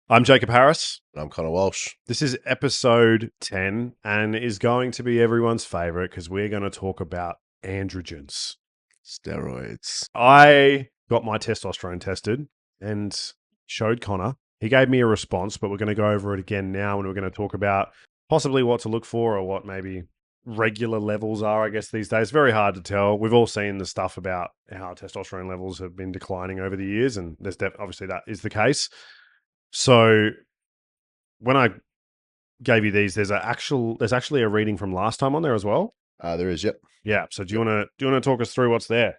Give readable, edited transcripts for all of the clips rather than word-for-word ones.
I'm Jacob Harris. I'm Connor Walsh. This is episode 10 and is going to be everyone's favorite because we're going to talk about androgens. Steroids. I got my testosterone tested and showed Connor. He gave me a response, but we're going to go over it again now and we're going to talk about possibly what to look for or what maybe regular levels are, I guess, these days. Very hard to tell. We've all seen the stuff about how testosterone levels have been declining over the years, and there's obviously that is the case. So when I gave you these, there's actually a reading from last time on there as well. There is, yep. Yeah. So do you want to talk us through what's there?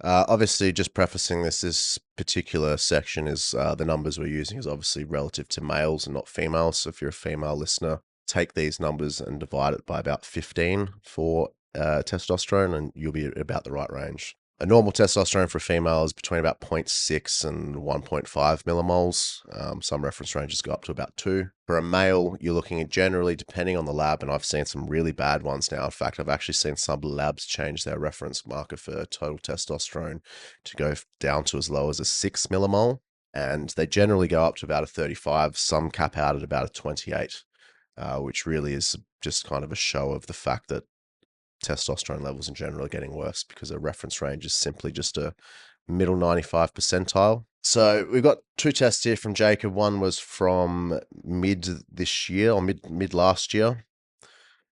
Obviously, just prefacing this particular section is the numbers we're using is obviously relative to males and not females. So if you're a female listener, take these numbers and divide it by about 15 for testosterone, and you'll be at about the right range. A normal testosterone for a female is between about 0.6 and 1.5 millimoles. Some reference ranges go up to about 2. For a male, you're looking at generally, depending on the lab, and I've seen some really bad ones now. In fact, I've actually seen some labs change their reference marker for total testosterone to go down to as low as a 6 millimole, and they generally go up to about a 35. Some cap out at about a 28, which really is just kind of a show of the fact that testosterone levels in general are getting worse because a reference range is simply just a middle 95 percentile. So we've got 2 tests here from Jacob. One was from mid this year or mid last year.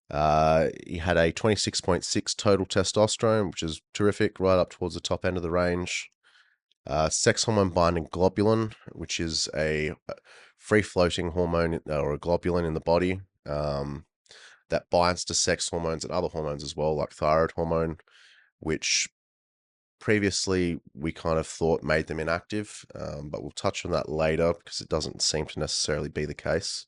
He had a 26.6 total testosterone, which is terrific, right up towards the top end of the range. Sex hormone binding globulin, which is a free floating hormone or a globulin in the body. That binds to sex hormones and other hormones as well, like thyroid hormone, which previously we kind of thought made them inactive, but we'll touch on that later because it doesn't seem to necessarily be the case.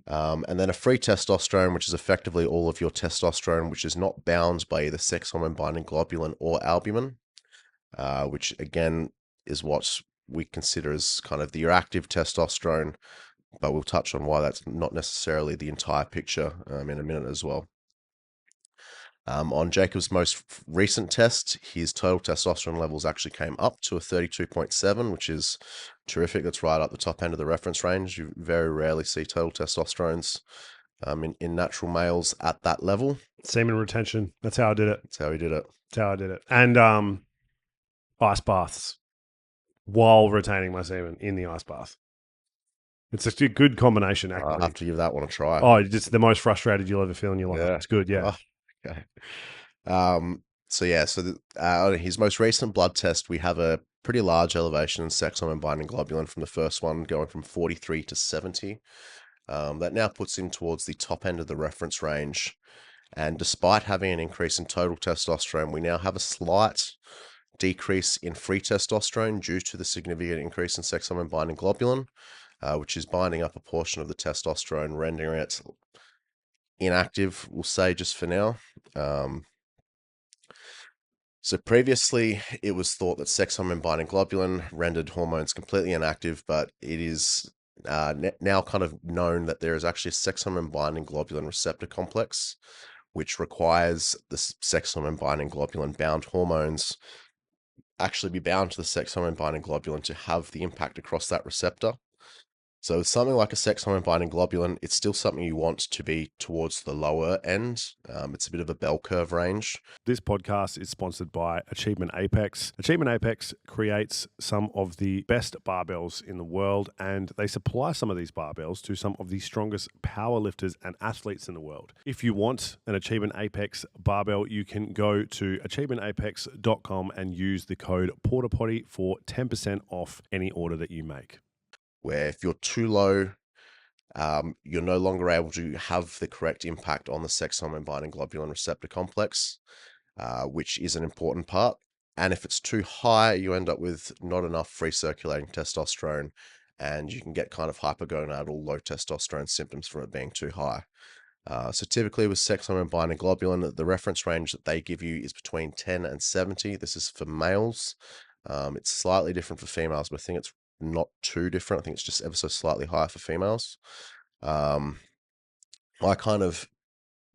And then a free testosterone, which is effectively all of your testosterone, which is not bound by either sex hormone binding globulin or albumin, which again is what we consider as kind of your active testosterone, but we'll touch on why that's not necessarily the entire picture in a minute as well. On Jacob's most recent test, his total testosterone levels actually came up to a 32.7, which is terrific. That's right up the top end of the reference range. You very rarely see total testosterones in natural males at that level. Semen retention. That's how I did it. That's how he did it. That's how I did it. And ice baths while retaining my semen in the ice bath. It's a good combination, actually. I'll have to give that one a try. Oh, it's the most frustrated you'll ever feel in your life. Yeah. It's good, yeah. Oh, okay. So his most recent blood test, we have a pretty large elevation in sex hormone binding globulin from the first one, going from 43 to 70. That now puts him towards the top end of the reference range. And despite having an increase in total testosterone, we now have a slight decrease in free testosterone due to the significant increase in sex hormone binding globulin, which is binding up a portion of the testosterone, rendering it inactive, we'll say, just for now. So previously, it was thought that sex hormone binding globulin rendered hormones completely inactive, but it is now kind of known that there is actually a sex hormone binding globulin receptor complex, which requires the sex hormone binding globulin bound hormones actually be bound to the sex hormone binding globulin to have the impact across that receptor. So with something like a sex hormone binding globulin, it's still something you want to be towards the lower end. It's a bit of a bell curve range. This podcast is sponsored by Achievement Apex. Achievement Apex creates some of the best barbells in the world, and they supply some of these barbells to some of the strongest powerlifters and athletes in the world. If you want an Achievement Apex barbell, you can go to achievementapex.com and use the code PORTAPOTTY for 10% off any order that you make. Where if you're too low, you're no longer able to have the correct impact on the sex hormone binding globulin receptor complex, which is an important part. And if it's too high, you end up with not enough free circulating testosterone, and you can get kind of hypergonadal low testosterone symptoms from it being too high. So typically with sex hormone binding globulin, the reference range that they give you is between 10 and 70. This is for males. It's slightly different for females, but I think it's not too different. I think it's just ever so slightly higher for females. My kind of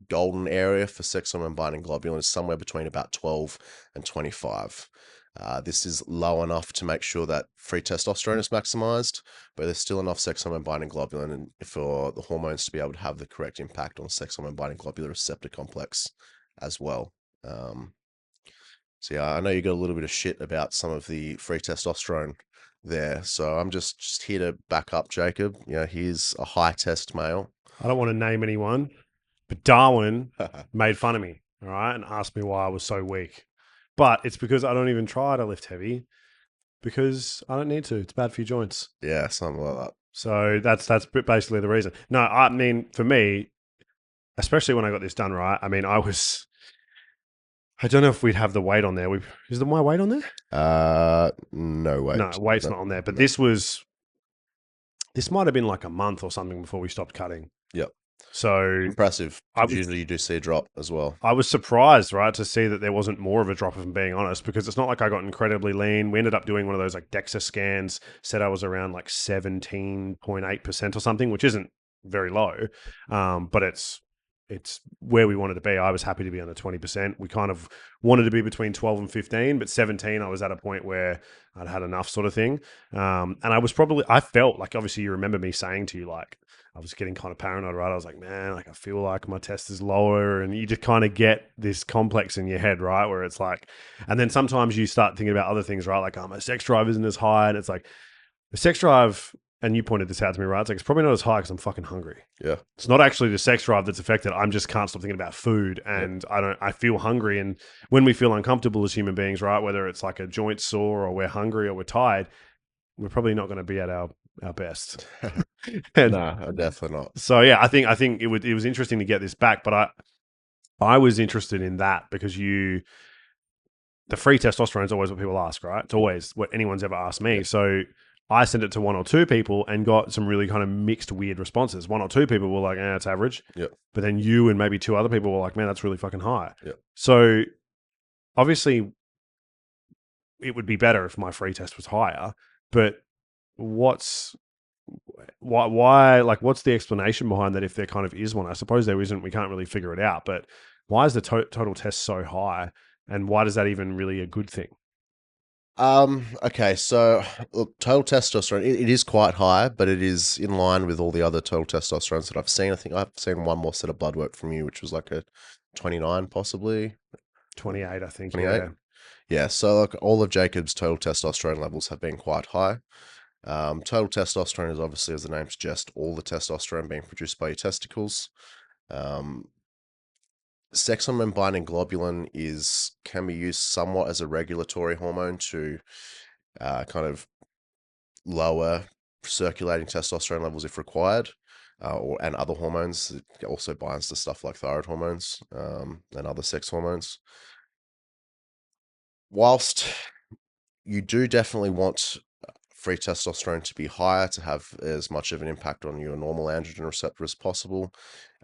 golden area for sex hormone binding globulin is somewhere between about 12 and 25. This is low enough to make sure that free testosterone is maximized, but there's still enough sex hormone binding globulin and for the hormones to be able to have the correct impact on the sex hormone binding globular receptor complex as well. So yeah, I know you got a little bit of shit about some of the free testosterone there. So I'm just here to back up Jacob. You know, he's a high test male. I don't want to name anyone, but Darwin made fun of me, all right, and asked me why I was so weak. But it's because I don't even try to lift heavy because I don't need to. It's bad for your joints. Yeah, something like that. So that's basically the reason. No, I mean, for me, especially when I got this done, right? I mean, I don't know if we'd have the weight on there. Is my weight on there? No weight. No, weight's not on there. But this might have been like a month or something before we stopped cutting. Yep. So impressive. Usually you do see a drop as well. I was surprised, right, to see that there wasn't more of a drop, if I'm being honest, because it's not like I got incredibly lean. We ended up doing one of those like DEXA scans, said I was around like 17.8% or something, which isn't very low, but it's where we wanted to be. I was happy to be under 20%. We kind of wanted to be between 12 and 15, but 17, I was at a point where I'd had enough sort of thing. And I felt like, obviously you remember me saying to you, like, I was getting kind of paranoid, right? I was like, man, like I feel like my test is lower, and you just kind of get this complex in your head, right? Where it's like, and then sometimes you start thinking about other things, right? Like, oh, my sex drive isn't as high, and it's like the sex drive. And you pointed this out to me, right? It's like, it's probably not as high because I'm fucking hungry. Yeah. It's not actually the sex drive that's affected. I'm just can't stop thinking about food, and I feel hungry. And when we feel uncomfortable as human beings, right? Whether it's like a joint sore or we're hungry or we're tired, we're probably not going to be at our best. No, definitely not. So yeah, I think it was interesting to get this back, but I was interested in that because the free testosterone is always what people ask, right? It's always what anyone's ever asked me. So I sent it to one or two people and got some really kind of mixed, weird responses. One or two people were like, it's average. Yep. But then you and maybe two other people were like, man, that's really fucking high. Yep. So obviously it would be better if my free test was higher, but why like what's the explanation behind that if there kind of is one? I suppose there isn't. We can't really figure it out, but why is the total test so high, and why is that even really a good thing? Okay, so look, total testosterone, it is quite high, but it is in line with all the other total testosterones that I've seen. I think I've seen one more set of blood work from you, which was like a 29, possibly 28, I think. 28. Yeah, so like all of Jacob's total testosterone levels have been quite high. Total testosterone is obviously, as the name suggests, all the testosterone being produced by your testicles. Sex hormone binding globulin can be used somewhat as a regulatory hormone to kind of lower circulating testosterone levels if required, and other hormones. It also binds to stuff like thyroid hormones and other sex hormones. Whilst you do definitely want free testosterone to be higher to have as much of an impact on your normal androgen receptor as possible,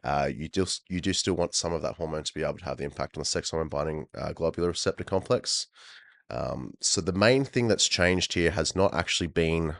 you do still want some of that hormone to be able to have the impact on the sex hormone binding globular receptor complex. So the main thing that's changed here has not actually been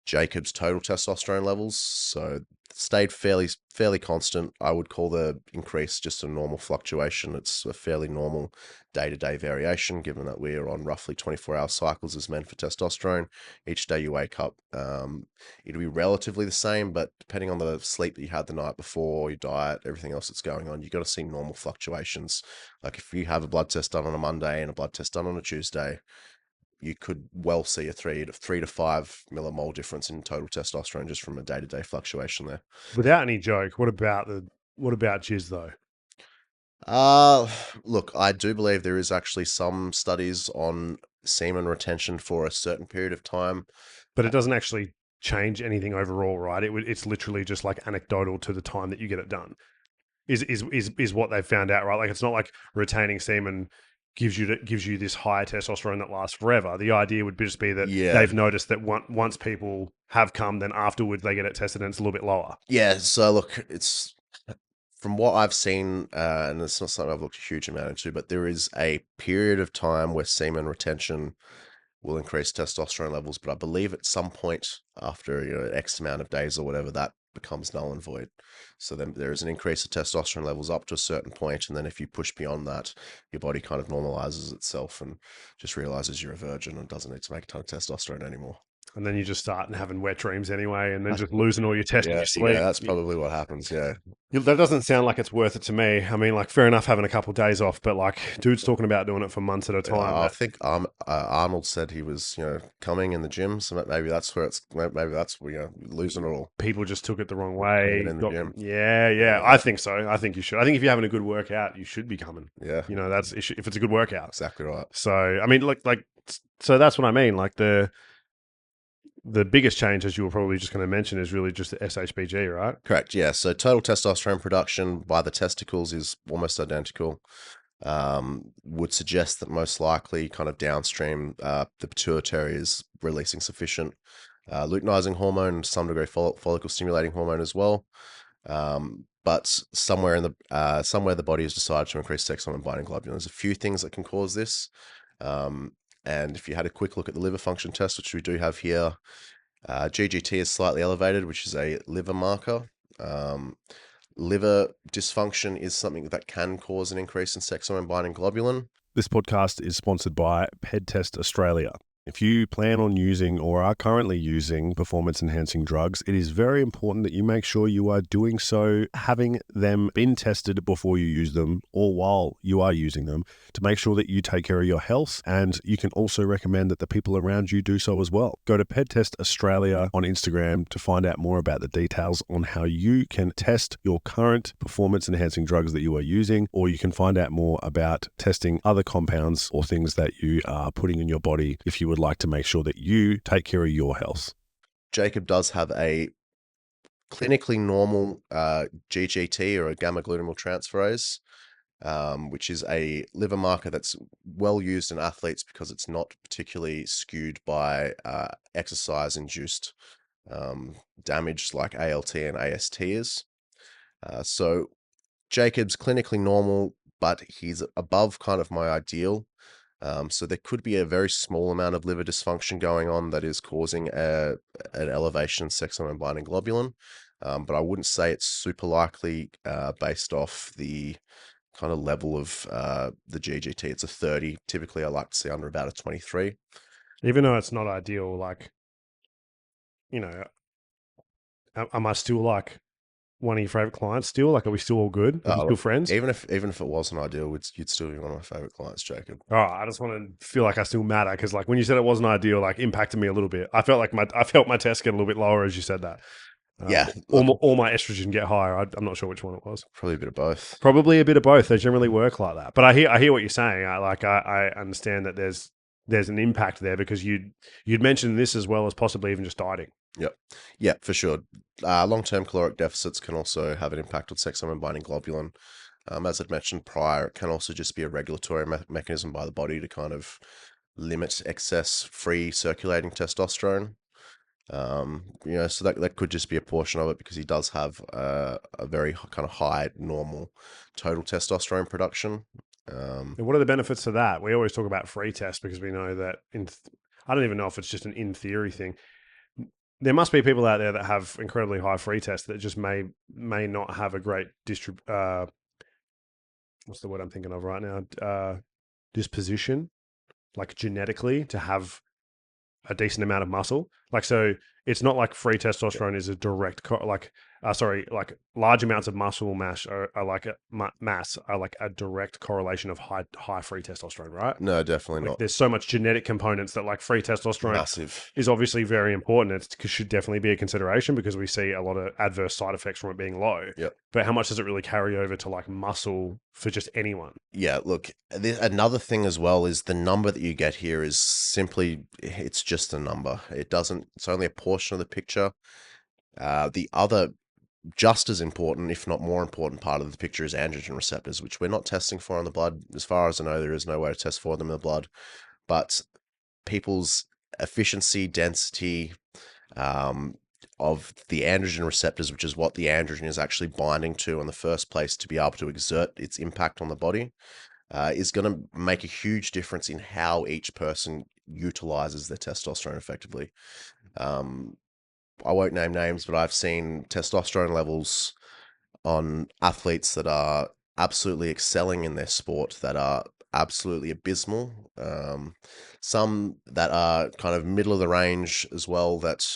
Jacob's total testosterone levels, so stayed fairly constant. I would call the increase just a normal fluctuation. It's a fairly normal day-to-day variation, given that we're on roughly 24-hour cycles as men for testosterone. Each day you wake up, it'll be relatively the same, but depending on the sleep that you had the night before, your diet, everything else that's going on, you've got to see normal fluctuations. Like if you have a blood test done on a Monday and a blood test done on a Tuesday, you could well see a 3 to 5 millimole difference in total testosterone just from a day-to-day fluctuation there. Without any joke, what about jizz though? Look, I do believe there is actually some studies on semen retention for a certain period of time, but it doesn't actually change anything overall, right? It's literally just like anecdotal to the time that you get it done. Is what they've found out, right? Like it's not like retaining semen gives you this high testosterone that lasts forever. The idea would just be that they've noticed that once people have come, then afterwards they get it tested and it's a little bit lower. Yeah. So look, it's from what I've seen, and it's not something I've looked a huge amount into, but there is a period of time where semen retention will increase testosterone levels. But I believe at some point after X amount of days or whatever, that becomes null and void. So then there is an increase of testosterone levels up to a certain point, and then if you push beyond that, your body kind of normalizes itself and just realizes you're a virgin and doesn't need to make a ton of testosterone anymore. And then you just start having wet dreams anyway, and then just losing all your test in Yeah, your sleep. yeah, that's probably what happens. Yeah, That doesn't sound like it's worth it to me. I mean, like, fair enough having a couple of days off, but like, dude's talking about doing it for months at a time. I think Arnold said he was, coming in the gym, so maybe that's where maybe that's where losing it all, People just took it the wrong coming way. in the gym. Yeah. I think so. I think you should. I think if you're having a good workout, you should be coming. Yeah, That's if it's a good workout. exactly right. So I mean, so that's what I mean. Like the biggest change, as you were probably just going to mention, is really just the SHBG, right? Correct. Yeah. So total testosterone production by the testicles is almost identical. Would suggest that most likely, kind of downstream, the pituitary is releasing sufficient luteinizing hormone, and to some degree follicle stimulating hormone as well. But somewhere somewhere the body has decided to increase sex hormone binding globulin. There's a few things that can cause this. And if you had a quick look at the liver function test, which we do have here, GGT is slightly elevated, which is a liver marker. Liver dysfunction is something that can cause an increase in sex hormone binding globulin. This podcast is sponsored by PedTest Australia. If you plan on using or are currently using performance-enhancing drugs, it is very important that you make sure you are doing so, having them been tested before you use them or while you are using them, to make sure that you take care of your health. And you can also recommend that the people around you do so as well. Go to PedTest Australia on Instagram to find out more about the details on how you can test your current performance-enhancing drugs that you are using, or you can find out more about testing other compounds or things that you are putting in your body if you would like to make sure that you take care of your health. Jacob does have a clinically normal GGT, or a gamma glutamyl transferase, which is a liver marker that's well used in athletes because it's not particularly skewed by exercise-induced damage like ALT and AST is. So Jacob's clinically normal, but he's above kind of my ideal. So there could be a very small amount of liver dysfunction going on that is causing an elevation in sex hormone binding globulin. But I wouldn't say it's super likely based off the kind of level of the GGT. It's a 30. Typically, I like to see under about a 23. Even though it's not ideal, like, am I still like one of your favorite clients still? Like, are we still all good? Are we still friends? Even if it wasn't ideal, you'd still be one of my favorite clients, Jacob. Oh, I just want to feel like I still matter, because like when you said it wasn't ideal, like impacted me a little bit. I felt my test get a little bit lower as you said that. Yeah, all my estrogen get higher. I'm not sure which one it was. probably a bit of both. Probably a bit of both. They generally work like that. But I hear what you're saying. I understand that there's an impact there, because you'd mentioned this as well as possibly even just dieting. Yep. Yeah, for sure. Long-term caloric deficits can also have an impact on sex hormone binding globulin. As I'd mentioned prior, it can also just be a regulatory mechanism by the body to kind of limit excess free circulating testosterone. So that could just be a portion of it, because he does have a very kind of high normal total testosterone production. And what are the benefits to that? We always talk about free test because we know that I don't even know if it's just an in theory thing. There must be people out there that have incredibly high free test that just may not have a great what's the word I'm thinking of right now? Disposition, like genetically, to have a decent amount of muscle. Like, so it's not like free testosterone is a direct like large amounts of muscle mass are like mass are like a direct correlation of high free testosterone, right? No, definitely Like, not. there's so much genetic components that like free testosterone Massive. is obviously very important. It should definitely be a consideration, because we see a lot of adverse side effects from it being low. Yep. But how much does it really carry over to like muscle for just anyone? Yeah, look, another thing as well is the number that you get here is simply, it's just a number. It's only a portion of the picture. The other, just as important, if not more important part of the picture is androgen receptors, which we're not testing for in the blood. As far as I know, there is no way to test for them in the blood. But people's efficiency, density, of the androgen receptors, which is what the androgen is actually binding to in the first place to be able to exert its impact on the body, is going to make a huge difference in how each person utilizes their testosterone effectively. I won't name names, but I've seen testosterone levels on athletes that are absolutely excelling in their sport, that are absolutely abysmal. Some that are kind of middle of the range as well, that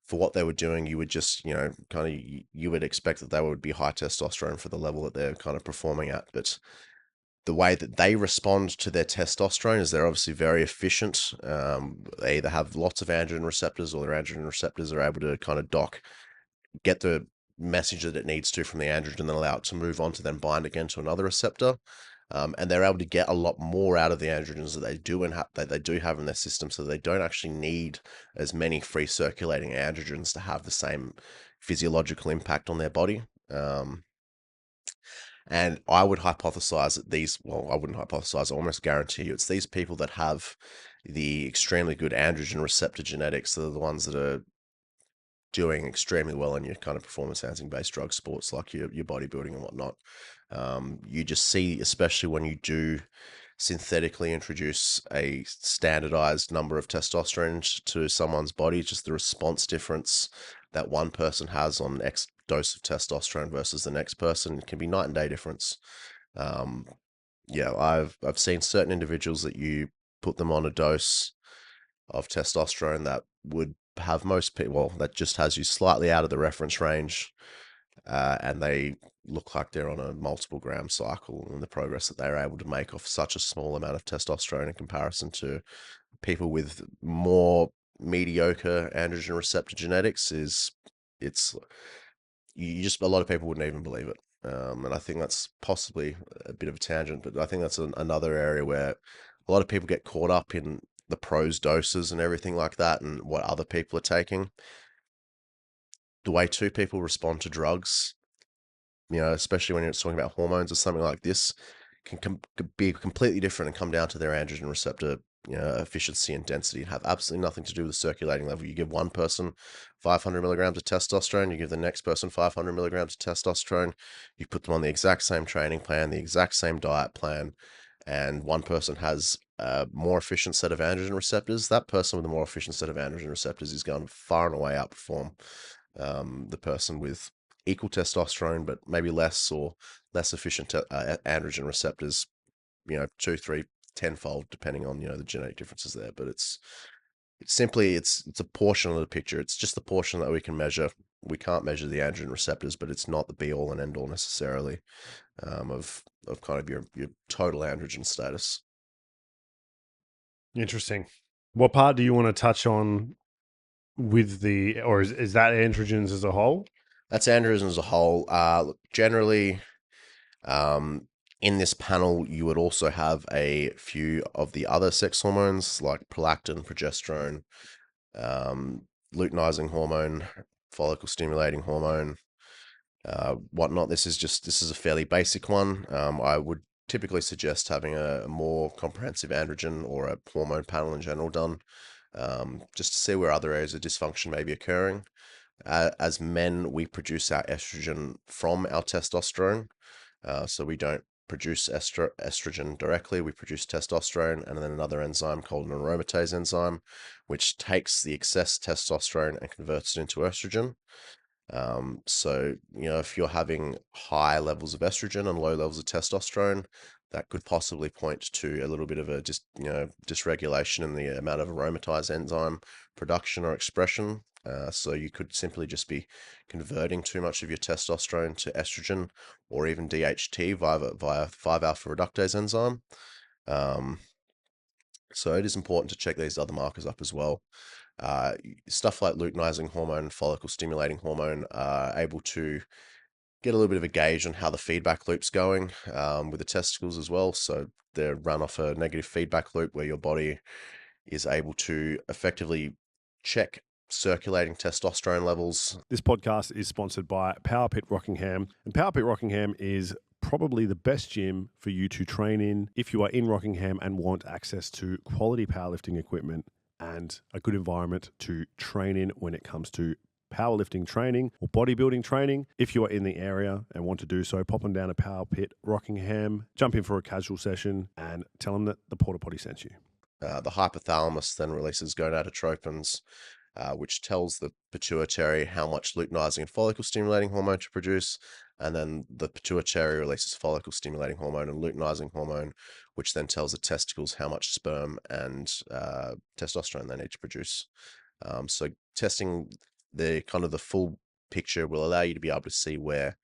for what they were doing, you would just, kind of, you would expect that they would be high testosterone for the level that they're kind of performing at. But the way that they respond to their testosterone is they're obviously very efficient. They either have lots of androgen receptors, or their androgen receptors are able to kind of get the message that it needs to from the androgen, and then allow it to move on to then bind again to another receptor. And they're able to get a lot more out of the androgens that they do that they do have in their system, so they don't actually need as many free circulating androgens to have the same physiological impact on their body. And I would hypothesize that I wouldn't hypothesize, I almost guarantee you, it's these people that have the extremely good androgen receptor genetics that are the ones that are doing extremely well in your kind of performance enhancing based drug sports like your bodybuilding and whatnot. You just see, especially when you do synthetically introduce a standardized number of testosterone to someone's body, just the response difference that one person has on X dose of testosterone versus the next person can be night and day difference. Um, yeah, I've seen certain individuals that you put them on a dose of testosterone that would have most people, well, that just has you slightly out of the reference range, and they look like they're on a multiple gram cycle, and the progress that they're able to make off such a small amount of testosterone in comparison to people with more mediocre androgen receptor genetics it's you just, a lot of people wouldn't even believe it. And I think that's possibly a bit of a tangent, but I think that's another area where a lot of people get caught up in the pros doses and everything like that, and what other people are taking. The way two people respond to drugs, especially when you're talking about hormones or something like this, could be completely different and come down to their androgen receptor, efficiency and density, and have absolutely nothing to do with the circulating level. You give one person 500 milligrams of testosterone, you give the next person 500 milligrams of testosterone, you put them on the exact same training plan, the exact same diet plan, and one person has a more efficient set of androgen receptors. That person with a more efficient set of androgen receptors is going to far and away outperform the person with equal testosterone, but maybe less or less efficient androgen receptors, 2, 3, tenfold, depending on, the genetic differences there. But it's a portion of the picture. It's just the portion that we can measure. We can't measure the androgen receptors, but it's not the be all and end all necessarily, of kind of your total androgen status. Interesting. What part do you want to touch on with or is that androgens as a whole? That's androgens as a whole. Generally, in this panel, you would also have a few of the other sex hormones like prolactin, progesterone, luteinizing hormone, follicle stimulating hormone, whatnot. This is a fairly basic one. I would typically suggest having a more comprehensive androgen or a hormone panel in general done, just to see where other areas of dysfunction may be occurring. As men, we produce our estrogen from our testosterone, so we don't produce estrogen directly. We produce testosterone and then another enzyme called an aromatase enzyme, which takes the excess testosterone and converts it into estrogen. So, if you're having high levels of estrogen and low levels of testosterone, that could possibly point to a little bit of a dysregulation in the amount of aromatase enzyme production or expression. So you could simply just be converting too much of your testosterone to estrogen or even DHT via 5-alpha reductase enzyme. So it is important to check these other markers up as well. Stuff like luteinizing hormone, follicle stimulating hormone are able to get a little bit of a gauge on how the feedback loop's going, with the testicles as well. So they run off a negative feedback loop where your body is able to effectively check circulating testosterone levels. This podcast is sponsored by Power Pit Rockingham, and Power Pit Rockingham is probably the best gym for you to train in if you are in Rockingham and want access to quality powerlifting equipment and a good environment to train in when it comes to powerlifting training or bodybuilding training. If you are in the area and want to do so, pop on down to Power Pit Rockingham, jump in for a casual session and tell them that the Porta Potty sent you. The hypothalamus then releases gonadotropins, which tells the pituitary how much luteinizing and follicle stimulating hormone to produce. And then the pituitary releases follicle stimulating hormone and luteinizing hormone, which then tells the testicles how much sperm and testosterone they need to produce. So testing the kind of the full picture will allow you to be able to see where,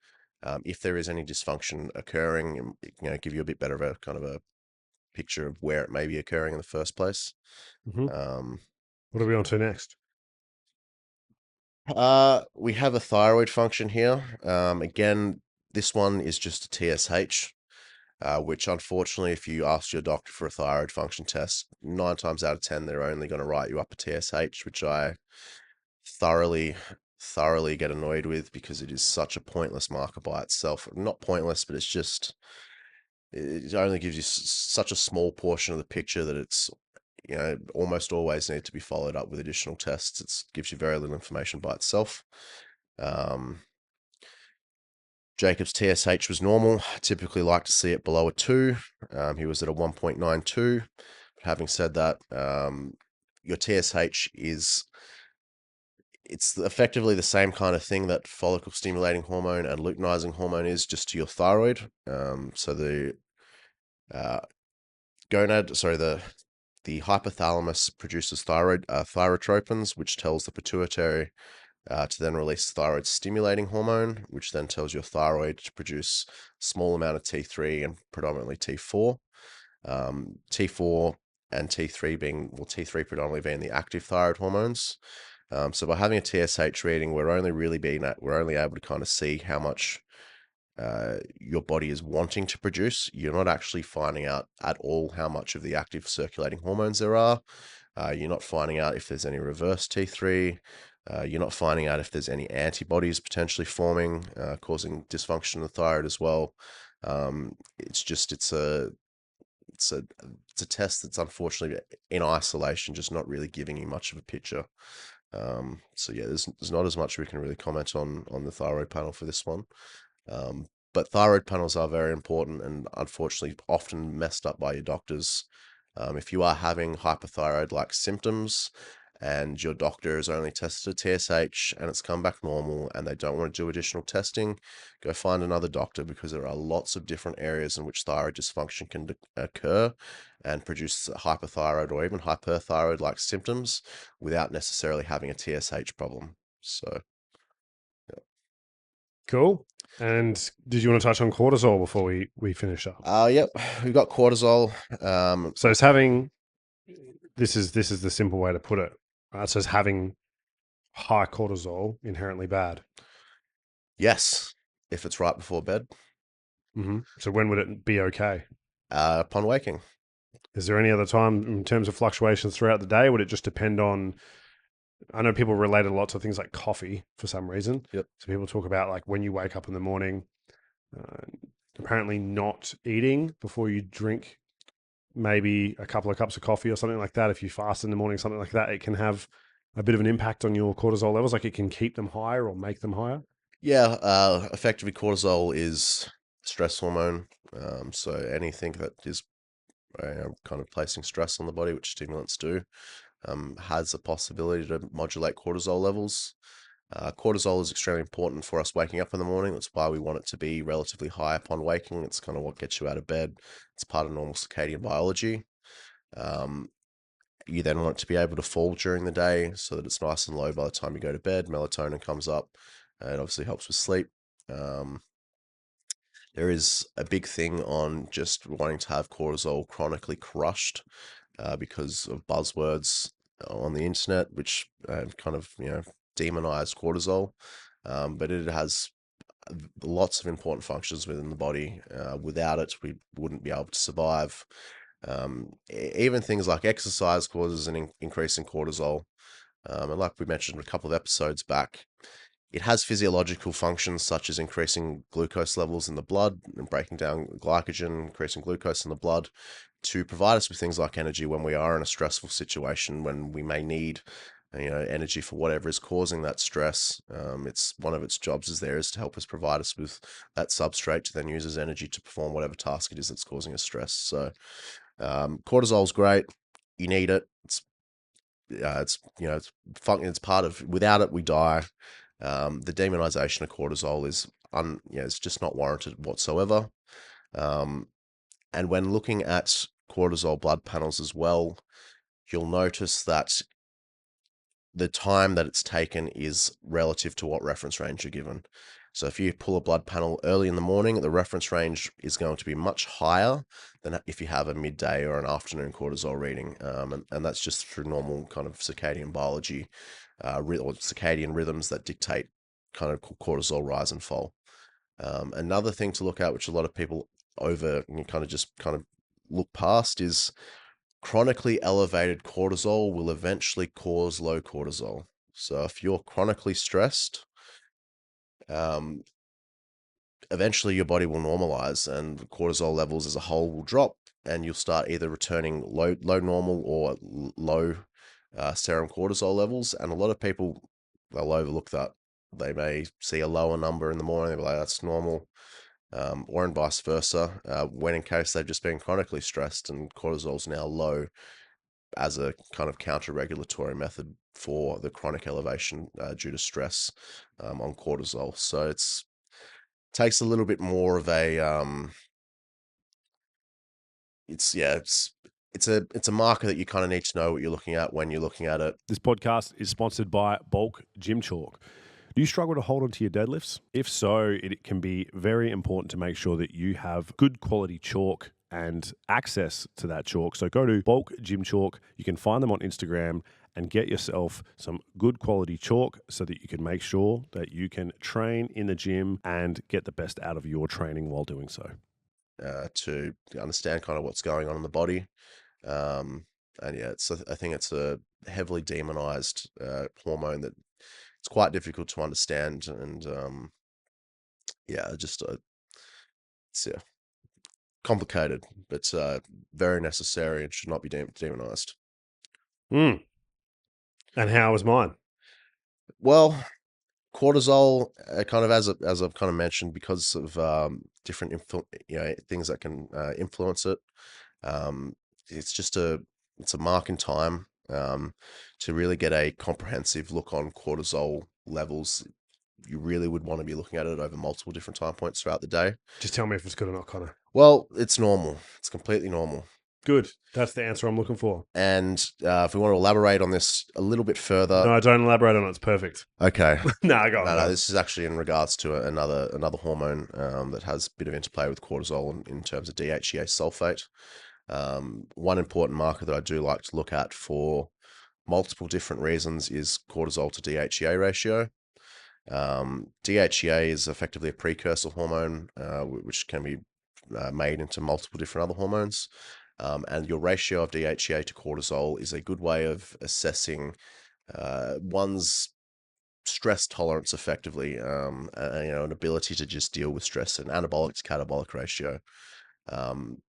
if there is any dysfunction occurring, give you a bit better of a kind of a picture of where it may be occurring in the first place. Hmm. Um, What are we on to next? we have a thyroid function here. Again, this one is just a TSH, which unfortunately, if you ask your doctor for a thyroid function test, 9 times out of 10, they're only going to write you up a TSH, which I thoroughly, thoroughly get annoyed with because it is such a pointless marker by itself. Not pointless, but it only gives you such a small portion of the picture that it's, almost always need to be followed up with additional tests. It gives you very little information by itself. Um, Jacob's TSH was normal. Typically like to see it below a 2. He was at a 1.92. Having said that, your TSH it's effectively the same kind of thing that follicle stimulating hormone and luteinizing hormone is, just to your thyroid. So the uh, the hypothalamus produces thyrotropins, which tells the pituitary to then release thyroid stimulating hormone, which then tells your thyroid to produce small amount of T3 and predominantly T4. T4 and T3 T3 predominantly being the active thyroid hormones. So by having a TSH reading, we're only able to kind of see how much your body is wanting to produce. You're not actually finding out at all how much of the active circulating hormones there are. You're not finding out if there's any reverse T3. You're not finding out if there's any antibodies potentially forming, causing dysfunction in the thyroid as well. It's a test that's unfortunately in isolation, just not really giving you much of a picture. So yeah, there's not as much we can really comment on the thyroid panel for this one. But thyroid panels are very important and unfortunately often messed up by your doctors. If you are having hypothyroid-like symptoms and your doctor has only tested a TSH and it's come back normal and they don't want to do additional testing, go find another doctor, because there are lots of different areas in which thyroid dysfunction can occur and produce hypothyroid or even hyperthyroid-like symptoms without necessarily having a TSH problem. So, Cool. And did you want to touch on cortisol before we finish up? yep, we've got cortisol. So it's having this is the simple way to put it. Right? So it's having high cortisol inherently bad. Yes, if it's right before bed, So when would it be okay? upon waking. Is there any other time in terms of fluctuations throughout the day? Would it just depend on? I know people relate a lot to things like coffee for some reason. Yep. So people talk about like when you wake up in the morning, uh, apparently not eating before you drink maybe a couple of cups of coffee or something like that. If you fast in the morning, something like that, it can have a bit of an impact on your cortisol levels. Like it can keep them higher or make them higher. Yeah, effectively, cortisol is stress hormone. So anything that is kind of placing stress on the body, which stimulants do, has a possibility to modulate cortisol levels. Cortisol is extremely important for us waking up in the morning. That's why we want it to be relatively high upon waking. It's kind of what gets you out of bed. It's part of normal circadian biology. Um, you then want it to be able to fall during the day so that it's nice and low by the time you go to bed. Melatonin comes up. It obviously helps with sleep. Um, there is a big thing on just wanting to have cortisol chronically crushed because of buzzwords on the internet, which kind of demonize cortisol. But it has lots of important functions within the body. Without it, we wouldn't be able to survive. Even things like exercise causes an increase in cortisol. And like we mentioned a couple of episodes back, it has physiological functions such as increasing glucose levels in the blood and breaking down glycogen, increasing glucose in the blood to provide us with things like energy when we are in a stressful situation, when we may need energy for whatever is causing that stress. It's one of its jobs is to help us provide us with that substrate to then use as energy to perform whatever task it is that's causing us stress. So cortisol is great. You need it. It's it's it's part of. Without it, we die. The demonization of cortisol is it's just not warranted whatsoever. Um, and when looking at cortisol blood panels as well, you'll notice that the time that it's taken is relative to what reference range you're given. So if you pull a blood panel early in the morning, the reference range is going to be much higher than if you have a midday or an afternoon cortisol reading. And that's just through normal kind of circadian biology, or circadian rhythms that dictate kind of cortisol rise and fall. Another thing to look at, which a lot of people kind of look past, is chronically elevated cortisol will eventually cause low cortisol. So if you're chronically stressed, um, eventually your body will normalize and cortisol levels as a whole will drop, and you'll start either returning low normal or low serum cortisol levels. And a lot of people, they'll overlook that. They may see a lower number in the morning, they'll be like, that's normal. Or in vice versa, when in case they've just been chronically stressed and cortisol's now low, as a kind of counter-regulatory method for the chronic elevation due to stress on cortisol. So it's takes a little bit more of a it's a marker that you kind of need to know what you're looking at when you're looking at it. This podcast is sponsored by Bulk Gym Chalk. Do you struggle to hold onto your deadlifts? If so, it can be very important to make sure that you have good quality chalk and access to that chalk. So go to Bulk Gym Chalk. You can find them on Instagram and get yourself some good quality chalk so that you can make sure that you can train in the gym and get the best out of your training while doing so. To understand kind of what's going on in the body. And yeah, I think it's a heavily demonized hormone that it's quite difficult to understand. And yeah, just it's complicated, but very necessary and should not be demonized. And how was mine? Well, cortisol, kind of as I've kind of mentioned, because of different things that can influence it. Um, it's just it's a mark in time to really get a comprehensive look on cortisol levels. You really would want to be looking at it over multiple different time points throughout the day. Just tell me if it's good or not, Connor. Well, it's normal. It's completely normal. Good. That's the answer I'm looking for. And if we want to elaborate on this a little bit further. No, don't elaborate on it. It's perfect. Okay. No, go on. No, this is actually in regards to another hormone that has a bit of interplay with cortisol in terms of DHEA sulfate. One important marker that I do like to look at for multiple different reasons is cortisol to DHEA ratio. DHEA is effectively a precursor hormone, which can be made into multiple different other hormones. And your ratio of DHEA to cortisol is a good way of assessing one's stress tolerance effectively, an ability to just deal with stress, an anabolic to catabolic ratio.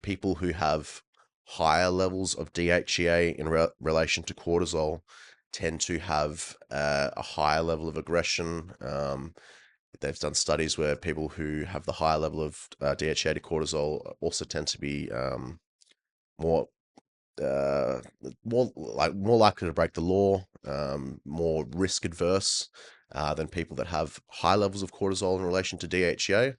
People who have higher levels of DHEA in relation to cortisol tend to have a higher level of aggression. They've done studies where people who have the higher level of DHEA to cortisol also tend to be more more likely to break the law, more risk adverse than people that have high levels of cortisol in relation to DHEA.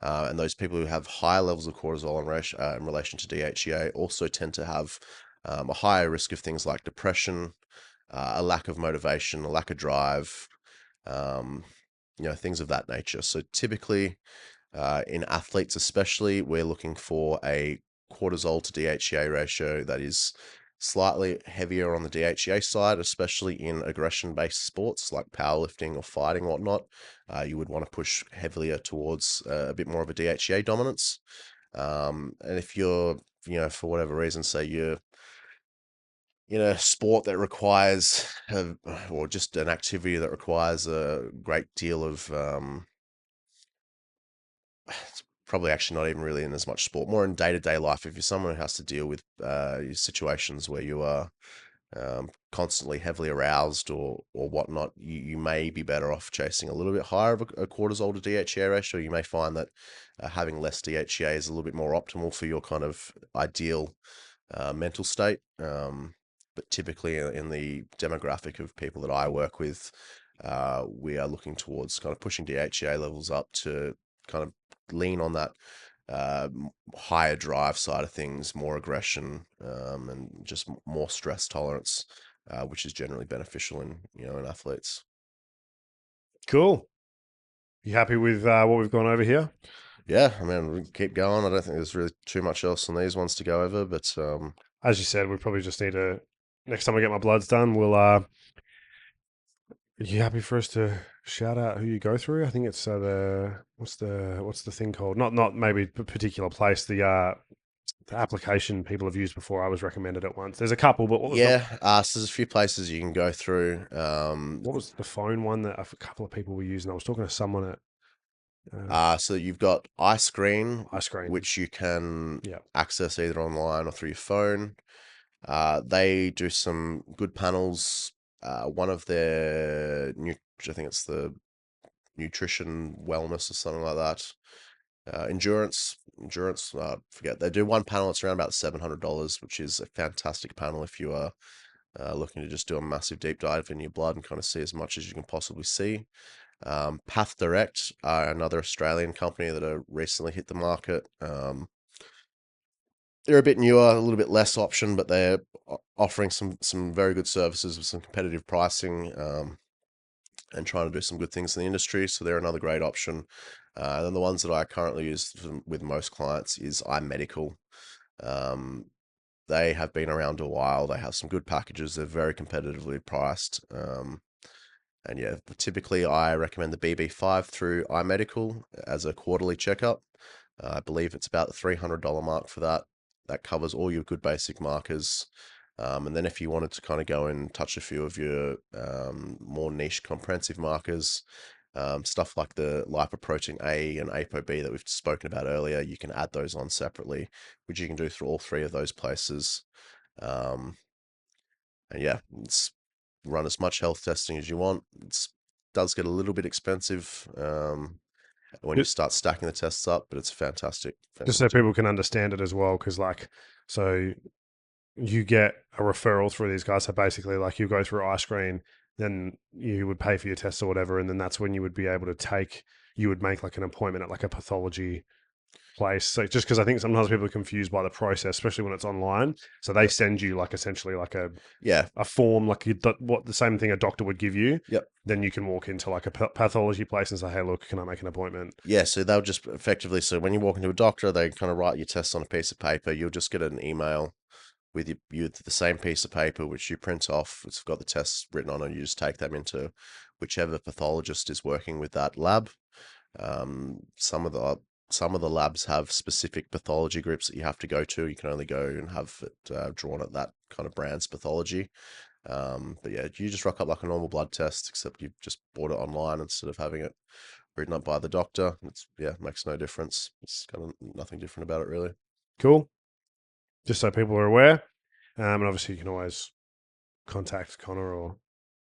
And those people who have higher levels of cortisol in relation to DHEA also tend to have a higher risk of things like depression, a lack of motivation, a lack of drive, things of that nature. So typically, in athletes especially, we're looking for a cortisol to DHEA ratio that is slightly heavier on the DHEA side, especially in aggression-based sports like powerlifting or fighting, whatnot. You would want to push heavier towards a bit more of a DHEA dominance. And if you're, for whatever reason, say you're in a sport that requires, or just an activity that requires a great deal of it's probably actually not even really in as much sport, more in day-to-day life. If you're someone who has to deal with situations where you are constantly heavily aroused or whatnot, you may be better off chasing a little bit higher of a cortisol to DHEA ratio. You may find that having less DHEA is a little bit more optimal for your kind of ideal mental state. but typically in the demographic of people that I work with, we are looking towards kind of pushing DHEA levels up to kind of lean on that higher drive side of things, more aggression, and just more stress tolerance, which is generally beneficial in athletes. Cool. You happy with what we've gone over here? Yeah, I mean, we can keep going. I don't think there's really too much else on these ones to go over, but As you said, we probably just need to. Next time I get my bloods done, we'll. Are you happy for us to shout out who you go through? I think it's the what's the thing called? Not maybe a particular place. The application people have used before. I was recommended it once. There's a couple, but yeah, so there's a few places you can go through. what was the phone one that a couple of people were using? I was talking to someone at So you've got iScreen, ice cream. which you can Yeah, access either online or through your phone. They do some good panels. One of their I think it's the nutrition wellness or something like that. Endurance. Forget they do one panel. It's around about $700, which is a fantastic panel if you are looking to just do a massive deep dive in your blood and kind of see as much as you can possibly see. Path Direct are another Australian company that have recently hit the market. They're a bit newer, a little bit less option, but they're offering some very good services with some competitive pricing, and trying to do some good things in the industry. So they're another great option. And then the ones that I currently use with most clients is iMedical. Um, they have been around a while. They have some good packages. They're very competitively priced. And yeah, typically I recommend the BB5 through iMedical as a quarterly checkup. I believe it's about the $300 mark for that. That covers all your good basic markers. And then if you wanted to kind of go and touch a few of your more niche comprehensive markers, stuff like the lipoprotein A and ApoB that we've spoken about earlier, you can add those on separately, which you can do through all three of those places. Um, and yeah, it's run as much health testing as you want. It does get a little bit expensive when you just, start stacking the tests up, but it's just so fantastic. people can understand it as well, because so you get a referral through these guys. So basically, like you go through iScreen, then you would pay for your tests or whatever, and then that's when you would be able to take. You would make like an appointment at like a pathology place. So just because I think sometimes people are confused by the process, especially when it's online. So they Yep. send you like essentially like Yeah. a form, like what the same thing a doctor would give you. Yep. Then you can walk into like a pathology place and say, "Hey, look, can I make an appointment?" Yeah. So they'll just effectively, so when you walk into a doctor, they kind of write your tests on a piece of paper. You'll just get an email with the same piece of paper, which you print off. It's got the tests written on it. You just take them into whichever pathologist is working with that lab. Some of the labs have specific pathology groups that you have to go to. You can only go and have it drawn at that kind of brand's pathology. But yeah, you just rock up like a normal blood test, except you've just bought it online instead of having it written up by the doctor. Makes no difference. It's kind of nothing different about it really. Cool. Just so people are aware. And obviously, you can always contact Connor or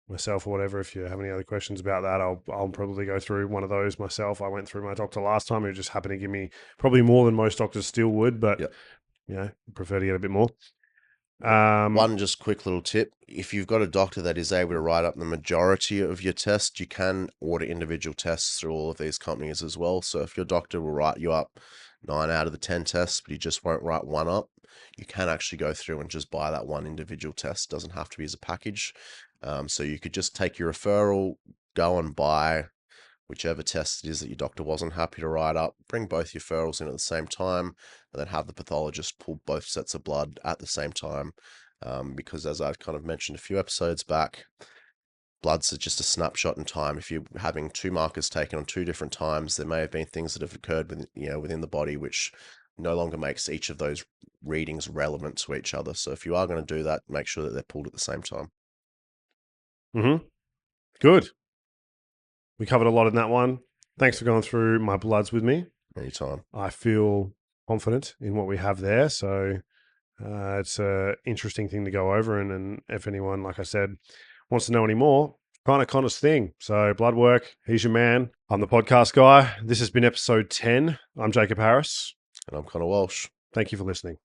myself or whatever if you have any other questions about that. I'll probably go through one of those myself. I went through my doctor last time, who just happened to give me probably more than most doctors still would, but Yep. prefer to get a bit more. Um, One just quick little tip. If you've got a doctor that is able to write up the majority of your tests, you can order individual tests through all of these companies as well. So if your doctor will write you up 9 out of the 10 tests, but he just won't write one up, you can actually go through and just buy that one individual test. Doesn't have to be as a package. So you could just take your referral, go and buy whichever test it is that your doctor wasn't happy to write up, bring both your referrals in at the same time, and then have the pathologist pull both sets of blood at the same time. Because as I've kind of mentioned a few episodes back, blood's just a snapshot in time. If you're having two markers taken on two different times, there may have been things that have occurred within the body which no longer makes each of those readings relevant to each other. So if you are going to do that, make sure that they're pulled at the same time. Good. We covered a lot in that one. Thanks for going through my bloods with me. Anytime. I feel confident in what we have there. So it's a interesting thing to go over. And if anyone, like I said, wants to know any more, kind of Connor's thing. So blood work, he's your man. I'm the podcast guy. This has been episode 10. I'm Jacob Harris. And I'm Connor Walsh. Thank you for listening.